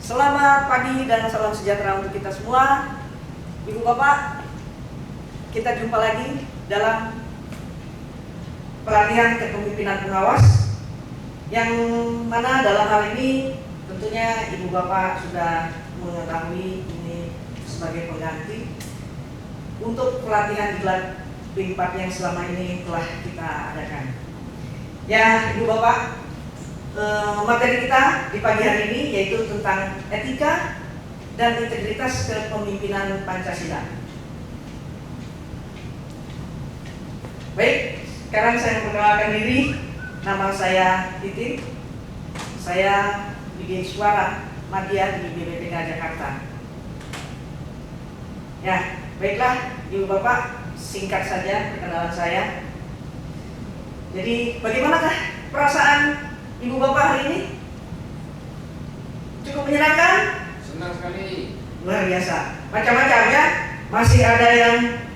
Selamat pagi dan salam sejahtera untuk kita semua. Ibu Bapak, kita jumpa lagi dalam pelatihan kepemimpinan pengawas, yang mana dalam hal ini tentunya Ibu Bapak sudah mengetahui ini sebagai pengganti untuk pelatihan diklat B4 yang selama ini telah kita adakan. Ya, Ibu Bapak, materi kita di pagi hari ini yaitu tentang etika dan integritas kepemimpinan Pancasila. Baik, sekarang saya memperkenalkan diri. Nama saya Titin. Saya Bidik Suara Madya di BPPK Jakarta. Ya, baiklah Ibu Bapak, singkat saja perkenalan saya. Jadi, bagaimanakah perasaan Ibu Bapak hari ini? Cukup menyenangkan? Senang sekali. Luar biasa. Macam-macam ya. Masih ada yang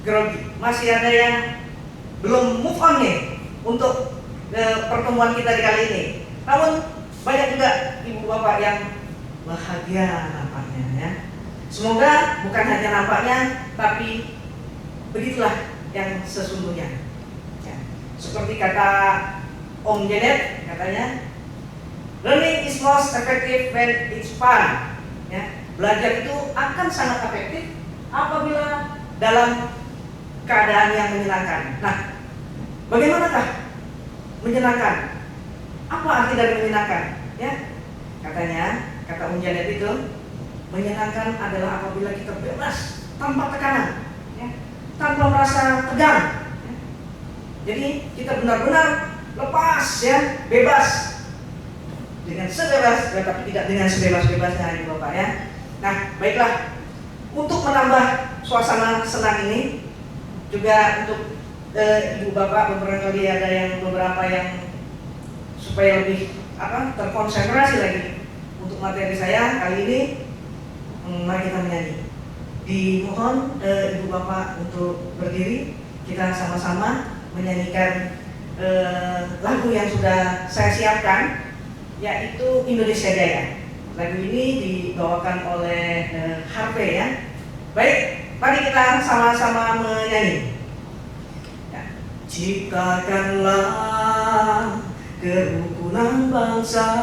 grogi, masih ada yang belum move on nih untuk pertemuan kita di kali ini. Namun banyak juga Ibu Bapak yang bahagia nampaknya ya. Semoga bukan hanya nampaknya, tapi begitulah yang sesungguhnya. Ya. Seperti kata Om Janet, katanya, learning is most effective when it's fun. Ya, belajar itu akan sangat efektif apabila dalam keadaan yang menyenangkan. Nah, bagaimanakah menyenangkan? Apa arti dari menyenangkan? Ya, katanya, kata Om Janet itu, menyenangkan adalah apabila kita bebas tanpa tekanan, ya, tanpa merasa tegang. Ya. Jadi kita benar-benar lepas ya, bebas, dengan sebebas, tapi tidak dengan sebebas-bebasnya Ibu Bapak ya. Nah, baiklah, untuk menambah suasana senang ini juga untuk Ibu Bapak, barangkali ada yang beberapa yang supaya lebih terkonsentrasi lagi untuk materi saya kali ini, mari kita menyanyi. Dimohon Ibu Bapak untuk berdiri, kita sama-sama menyanyikan lagu yang sudah saya siapkan, yaitu Indonesia Jaya. Lagu ini dibawakan oleh Harvey ya. Baik, mari kita sama-sama menyanyi. Ya. Ciptakanlah kerukunan bangsa,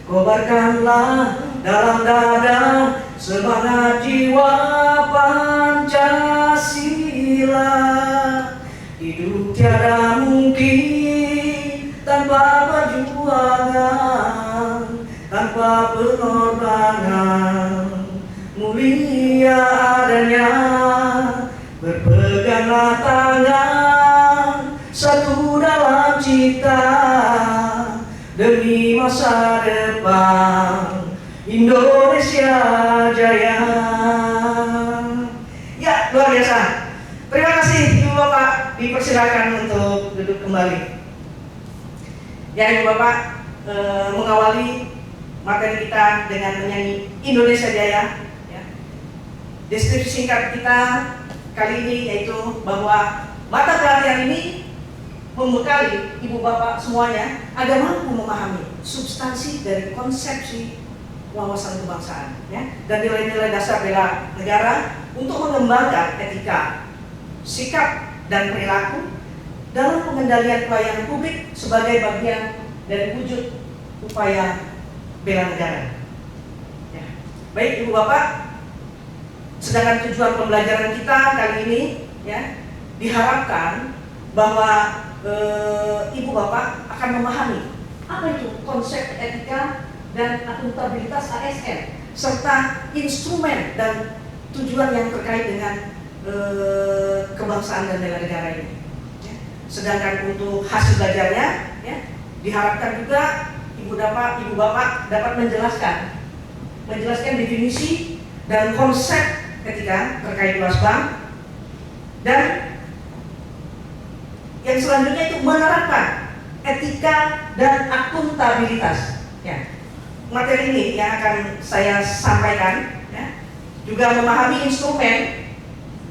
kobarkanlah dalam dada semangat jiwa Pancasila. Hidup tiada mungkin tanpa perjuangan, tanpa pengorbanan. Mulia adanya, berpeganglah tangan, satu dalam cita, demi masa depan Indonesia Jaya. Ya, luar biasa. Terima kasih Ibu Bapak, dipersilakan untuk duduk kembali. Ya Ibu Bapak, mengawali materi kita dengan menyanyi Indonesia Jaya ya. Deskripsi singkat kita kali ini yaitu bahwa mata pelatihan ini membekali Ibu Bapak semuanya agar mampu memahami substansi dari konsepsi wawasan kebangsaan ya, dan nilai-nilai dasar bela negara untuk mengembangkan etika, sikap dan perilaku dalam pengendalian pelayanan publik sebagai bagian dari wujud upaya bela negara. Ya. Baik Ibu Bapak, sedangkan tujuan pembelajaran kita kali ini ya, diharapkan bahwa Ibu Bapak akan memahami apa itu konsep etika dan akuntabilitas ASN, serta instrumen dan tujuan yang terkait dengan kebangsaan dan bela negara ini. Ya. Sedangkan untuk hasil belajarnya, ya, diharapkan juga Ibu Bapak dapat menjelaskan definisi dan konsep etika terkait luas bank, dan yang selanjutnya itu menerapkan etika dan akuntabilitas. Ya. Materi ini yang akan saya sampaikan, ya, juga memahami instrumen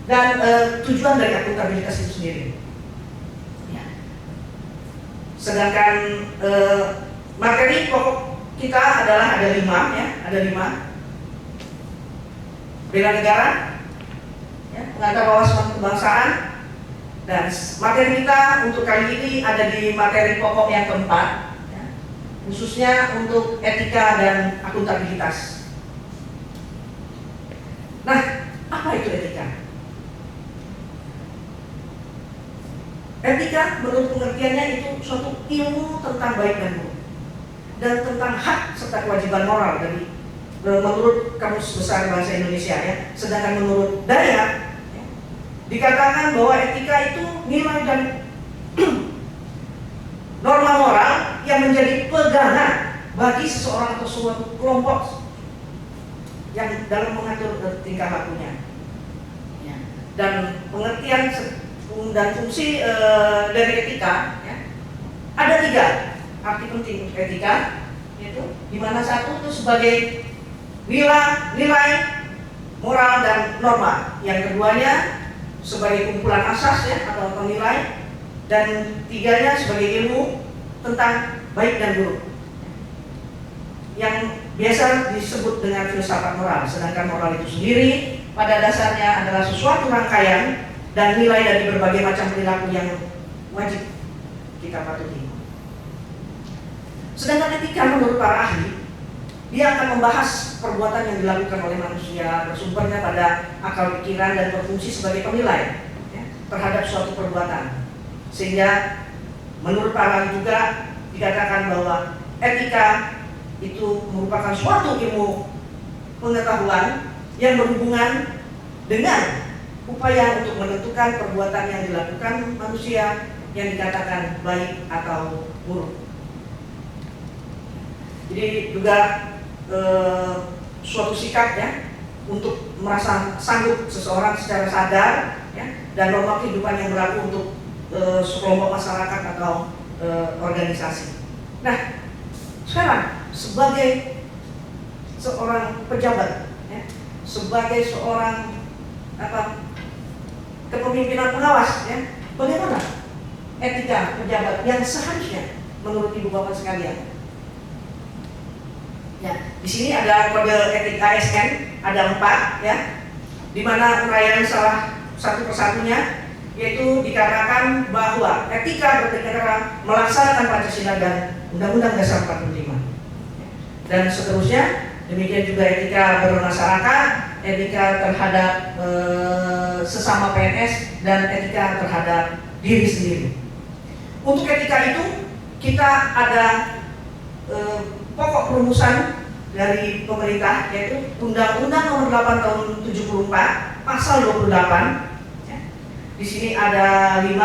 dan tujuan dari akuntabilitas itu sendiri. Ya. Sedangkan materi pokok kita adalah ada 5 ya, ada 5. Bela negara, ya, pengantar wawasan kebangsaan, dan materi kita untuk kali ini ada di materi pokok yang keempat, ya, khususnya untuk etika dan akuntabilitas. Nah, apa itu etika? Etika menurut pengertiannya itu suatu ilmu tentang baik dan buruk dan tentang hak serta kewajiban moral dari menurut Kamus Besar Bahasa Indonesia ya. Sedangkan menurut Daya ya, dikatakan bahwa etika itu nilai dan norma moral yang menjadi pegangan bagi seseorang atau suatu kelompok yang dalam mengatur tingkah lakunya. Ya. Dan pengertian dan fungsi dari etika ya, ada 3 arti penting etika, yaitu dimana satu itu sebagai nilai moral dan norma, yang keduanya sebagai kumpulan asas ya atau nilai, dan 3-nya sebagai ilmu tentang baik dan buruk yang biasa disebut dengan filsafat moral. Sedangkan moral itu sendiri pada dasarnya adalah sesuatu rangkaian dan nilai dari berbagai macam perilaku yang wajib kita patuhi. Sedangkan etika menurut para ahli, dia akan membahas perbuatan yang dilakukan oleh manusia bersumbernya pada akal pikiran dan berfungsi sebagai penilai ya, terhadap suatu perbuatan. Sehingga menurut para ahli juga dikatakan bahwa etika itu merupakan suatu ilmu pengetahuan yang berhubungan dengan upaya untuk menentukan perbuatan yang dilakukan manusia yang dikatakan baik atau buruk. Jadi juga suatu sikap ya untuk merasa sanggup seseorang secara sadar ya, dan norma kehidupan yang berlaku untuk sekelompok masyarakat atau organisasi. Nah, sekarang sebagai seorang pejabat ya, sebagai seorang kepemimpinan pengawas ya, bagaimana etika pejabat yang seharusnya menurut ibu bapak sekalian? Ya, di sini ada kode etik ASN, ada 4 ya, di mana uraian salah satu persatunya, yaitu dikatakan bahwa etika bernegara melaksanakan Pancasila dan Undang-Undang Dasar 45. Dan seterusnya, demikian juga etika bermasyarakat, etika terhadap sesama PNS, dan etika terhadap diri sendiri. Untuk etika itu kita ada pokok perumusan dari pemerintah, yaitu Undang-Undang Nomor 8 Tahun 74 Pasal 28. Ya. Di sini ada 5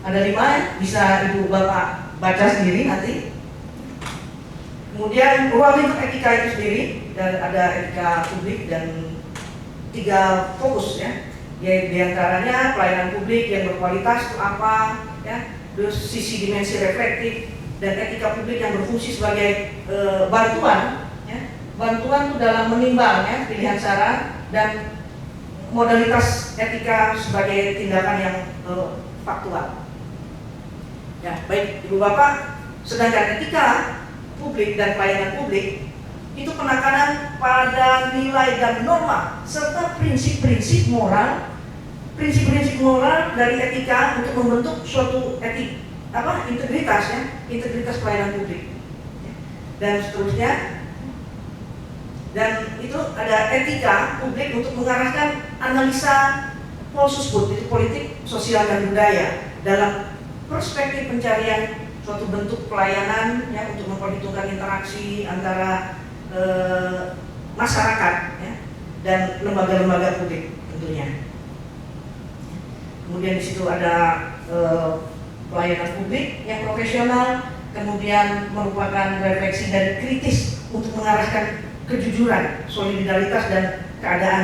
ya, bisa ibu bapak baca sendiri nanti. Kemudian ruang lingkup etika itu sendiri, dan ada etika publik dan 3 fokus ya, yaitu diantaranya pelayanan publik yang berkualitas itu apa ya, terus sisi dimensi reflektif, dan etika publik yang berfungsi sebagai bantuan ya, bantuan itu dalam menimbang ya, pilihan saran, dan modalitas etika sebagai tindakan yang faktual. Ya, baik ibu bapak, sedangkan etika publik dan pelayanan publik itu penekanan pada nilai dan norma serta prinsip-prinsip moral dari etika untuk membentuk suatu integritas ya, integritas pelayanan publik dan seterusnya. Dan itu ada etika publik untuk mengarahkan analisa Polsusput, itu politik, sosial dan budaya dalam perspektif pencarian suatu bentuk pelayanan ya, untuk memperhitungkan interaksi antara masyarakat ya, dan lembaga-lembaga publik tentunya. Kemudian di situ ada pelayanan publik yang profesional, kemudian merupakan refleksi dan kritis untuk mengarahkan kejujuran, solidaritas, dan keadaan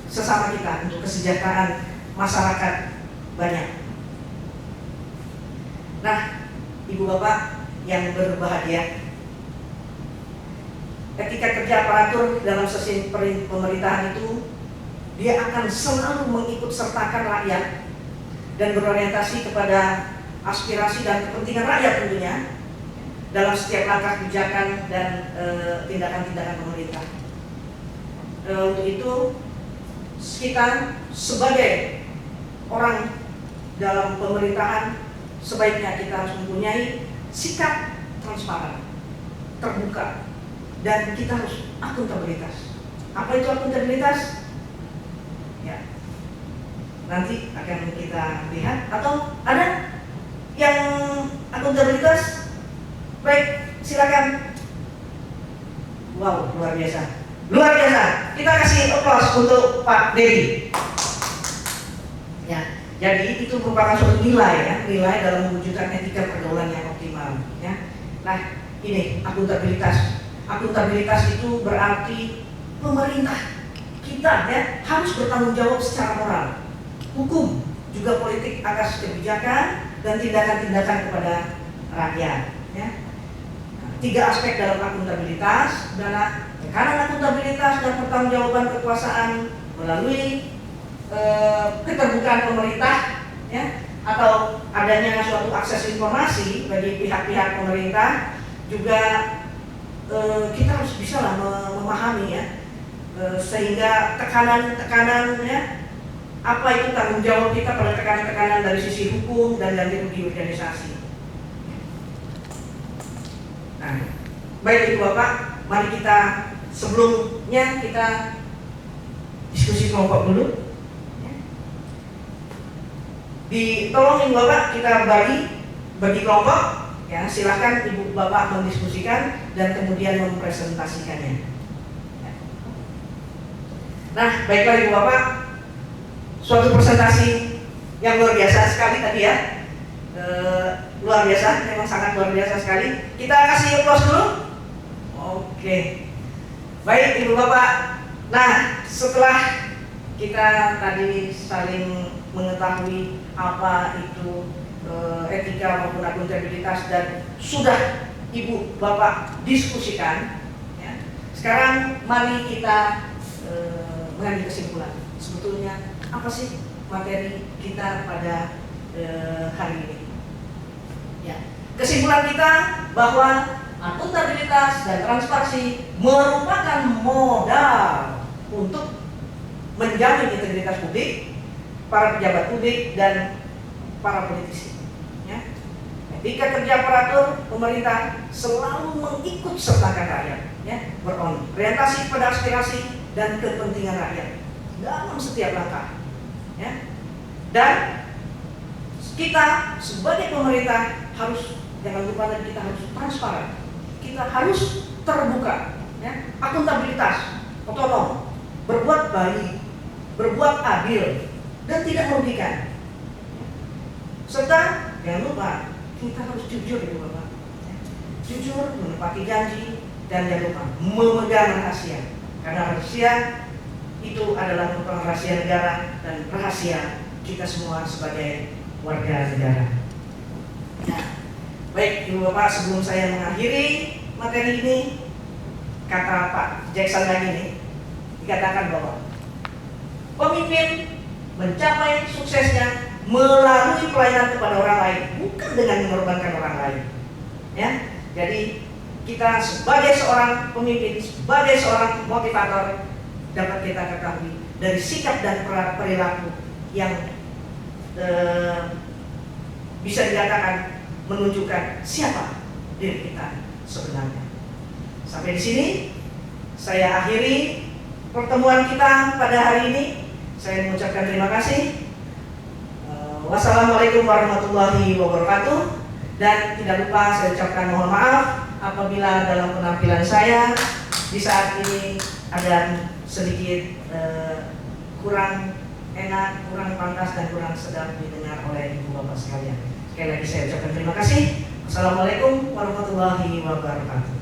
sesama kita untuk kesejahteraan masyarakat banyak. Nah, ibu bapak yang berbahagia, etika kerja aparatur dalam sistem pemerintahan itu dia akan selalu mengikut sertakan rakyat dan berorientasi kepada aspirasi dan kepentingan rakyat tentunya, dalam setiap langkah kebijakan dan tindakan-tindakan pemerintah. Untuk itu kita sebagai orang dalam pemerintahan sebaiknya kita harus mempunyai sikap transparan, terbuka, dan kita harus akuntabilitas. Apa itu akuntabilitas? Ya, nanti akan kita lihat. Atau ada yang akuntabilitas? Baik, silakan. Wow, luar biasa. Luar biasa. Kita kasih aplaus untuk Pak Dedi. Ya, jadi itu merupakan suatu nilai ya, nilai dalam mewujudkan etika pergaulan yang optimal. Ya, nah ini akuntabilitas. Akuntabilitas itu berarti pemerintah kita ya harus bertanggung jawab secara moral, hukum, juga politik atas kebijakan dan tindakan-tindakan kepada rakyat. Ya. Nah, 3 aspek dalam akuntabilitas adalah tekanan akuntabilitas dan pertanggungjawaban kekuasaan melalui keterbukaan pemerintah, ya, atau adanya suatu akses informasi bagi pihak-pihak pemerintah. Juga kita harus bisa lah memahami ya, sehingga tekanan-tekanan ya, apa itu tanggung jawab kita pada tekanan-tekanan dari sisi hukum dan ganti rugi organisasi. Nah, baik Ibu Bapak, mari kita sebelumnya kita diskusi kelompok dulu. Tolong Ibu Bapak kita bagi kelompok. Ya, silahkan Ibu Bapak mendiskusikan dan kemudian mempresentasikannya. Nah, baiklah Ibu Bapak, suatu presentasi yang luar biasa sekali tadi ya, luar biasa, memang sangat luar biasa sekali. Kita kasih aplaus dulu. Oke, baik Ibu Bapak. Nah, setelah kita tadi saling mengetahui apa itu etika maupun akuntabilitas dan sudah Ibu Bapak diskusikan ya. Sekarang mari kita mengambil kesimpulan. Sebetulnya apa sih materi kita pada hari ini? Ya. Kesimpulan kita bahwa akuntabilitas dan transparansi merupakan modal untuk menjamin integritas publik, para pejabat publik dan para politisi. Ya. Etika kerja aparatur pemerintah selalu mengikut sertakan rakyat, ya, berorientasi pada aspirasi dan kepentingan rakyat dalam setiap langkah. Ya. Dan kita sebagai pemerintah harus, jangan lupa tadi, kita harus transparan, kita harus terbuka, ya, akuntabilitas, otonom, berbuat baik, berbuat adil, dan tidak merugikan. Serta jangan lupa kita harus jujur Ibu Bapak, ya. Jujur, menepati janji, dan jangan lupa memegang rahasia, karena rahasia itu adalah merupakan rahasia negara dan rahasia kita semua sebagai warga negara. Nah, baik Ibu Bapak, sebelum saya mengakhiri materi ini, kata Pak Jackson lagi nih, dikatakan bahwa pemimpin mencapai suksesnya melalui pelayanan kepada orang lain, bukan dengan mengorbankan orang lain. Ya, jadi kita sebagai seorang pemimpin, sebagai seorang motivator, dapat kita ketahui dari sikap dan perilaku yang bisa dikatakan menunjukkan siapa diri kita sebenarnya. Sampai di sini saya akhiri pertemuan kita pada hari ini. Saya mengucapkan terima kasih. Wassalamualaikum warahmatullahi wabarakatuh. Dan tidak lupa saya ucapkan mohon maaf apabila dalam penampilan saya di saat ini ada sedikit kurang enak, kurang pantas, dan kurang sedap didengar oleh Ibu Bapak sekalian. Sekali lagi saya ucapkan terima kasih. Wassalamualaikum warahmatullahi wabarakatuh.